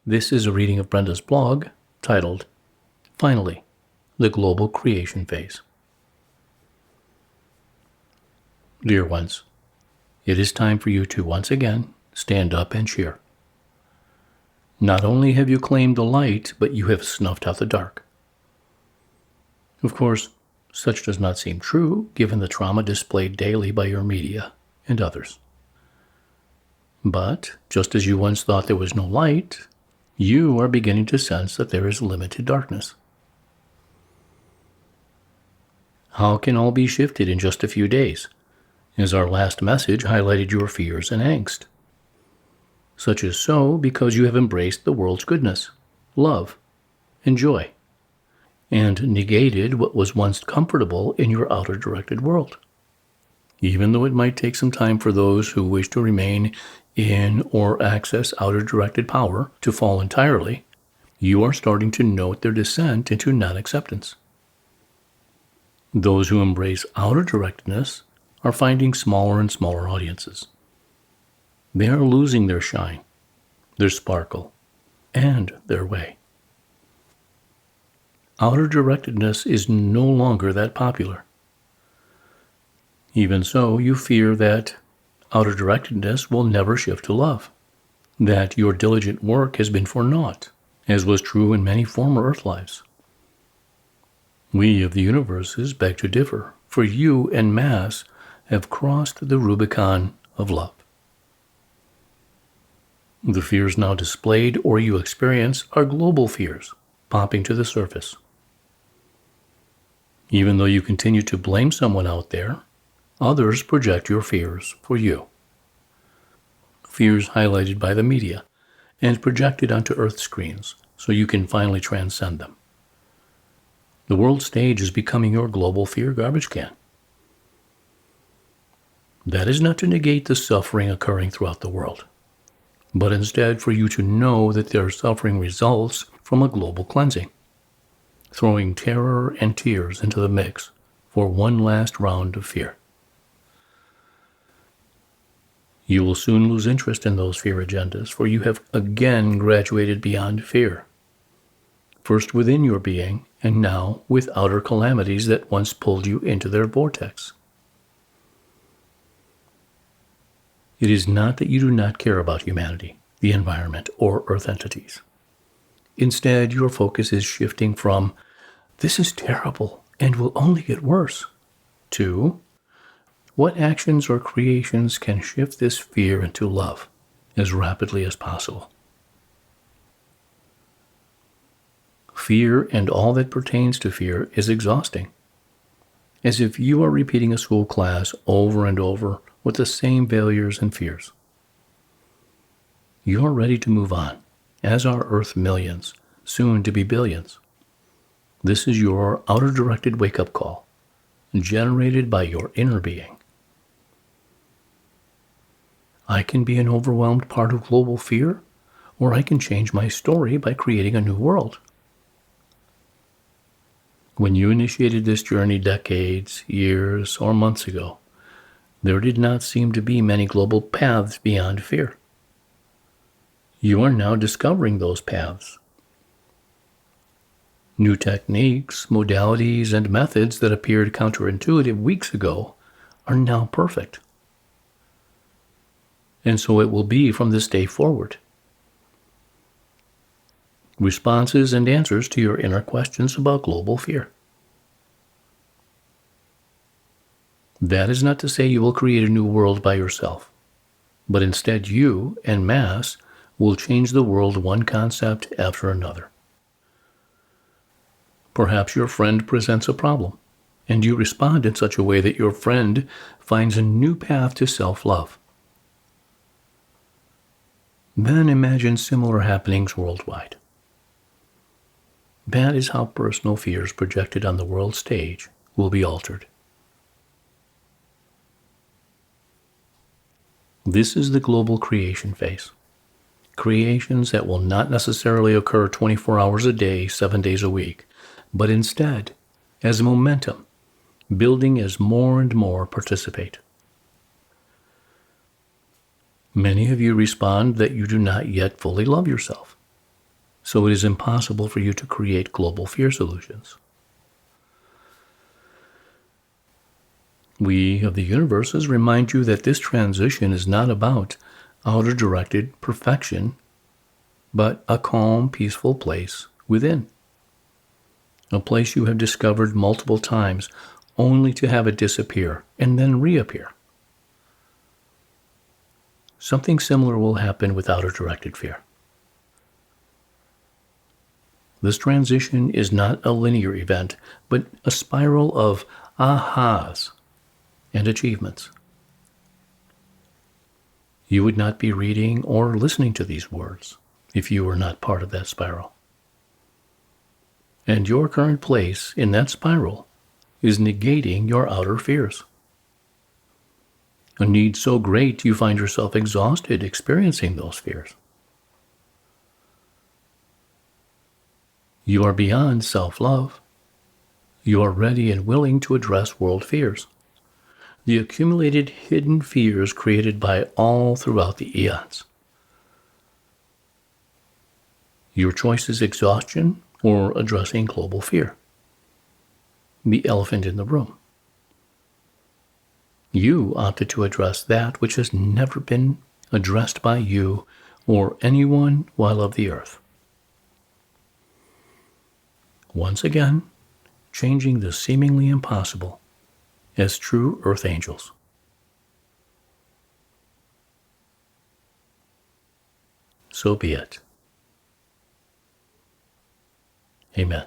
This is a reading of Brenda's blog titled, Finally, the Global Creation Phase. Dear ones, it is time for you to once again stand up and cheer. Not only have you claimed the light, but you have snuffed out the dark. Of course, such does not seem true given the trauma displayed daily by your media and others. But, just as you once thought there was no light, you are beginning to sense that there is limited darkness. How can all be shifted in just a few days, as our last message highlighted your fears and angst? Such is so because you have embraced the world's goodness, love, and joy, and negated what was once comfortable in your outer-directed world. Even though it might take some time for those who wish to remain in or access outer-directed power to fall entirely, you are starting to note their descent into non-acceptance. Those who embrace outer-directedness are finding smaller and smaller audiences. They are losing their shine, their sparkle, and their way. Outer-directedness is no longer that popular. Even so, you fear that outer-directedness will never shift to love, that your diligent work has been for naught, as was true in many former Earth lives. We of the universes beg to differ, for you en masse have crossed the Rubicon of love. The fears now displayed or you experience are global fears, popping to the surface. Even though you continue to blame someone out there, others project your fears for you. Fears highlighted by the media and projected onto Earth screens so you can finally transcend them. The world stage is becoming your global fear garbage can. That is not to negate the suffering occurring throughout the world, but instead for you to know that their suffering results from a global cleansing, throwing terror and tears into the mix for one last round of fear. You will soon lose interest in those fear agendas, for you have again graduated beyond fear, first within your being, and now with outer calamities that once pulled you into their vortex. It is not that you do not care about humanity, the environment, or Earth entities. Instead, your focus is shifting from, "This is terrible and will only get worse," to, "What actions or creations can shift this fear into love as rapidly as possible?" Fear and all that pertains to fear is exhausting, as if you are repeating a school class over and over with the same failures and fears. You are ready to move on, as are Earth millions, soon to be billions. This is your outer-directed wake-up call, generated by your inner being. I can be an overwhelmed part of global fear, or I can change my story by creating a new world. When you initiated this journey decades, years, or months ago, there did not seem to be many global paths beyond fear. You are now discovering those paths. New techniques, modalities, and methods that appeared counterintuitive weeks ago are now perfect. And so it will be from this day forward. Responses and answers to your inner questions about global fear. That is not to say you will create a new world by yourself, but instead you, en masse, will change the world one concept after another. Perhaps your friend presents a problem, and you respond in such a way that your friend finds a new path to self-love. Then imagine similar happenings worldwide. That is how personal fears projected on the world stage will be altered. This is the global creation phase. Creations that will not necessarily occur 24 hours a day, 7 days a week, but instead as momentum, building as more and more participate. Many of you respond that you do not yet fully love yourself, So it is impossible for you to create global fear solutions. We of the universes remind you that this transition is not about outer directed perfection, but a calm, peaceful place within. A place you have discovered multiple times only to have it disappear and then reappear. Something similar will happen with outer directed fear. This transition is not a linear event, but a spiral of ahas and achievements. You would not be reading or listening to these words if you were not part of that spiral. And your current place in that spiral is negating your outer fears. A need so great you find yourself exhausted experiencing those fears. You are beyond self-love. You are ready and willing to address world fears, the accumulated hidden fears created by all throughout the eons. Your choice is exhaustion or addressing global fear, the elephant in the room. You opted to address that which has never been addressed by you or anyone while of the earth. Once again, changing the seemingly impossible as true earth angels. So be it. Amen.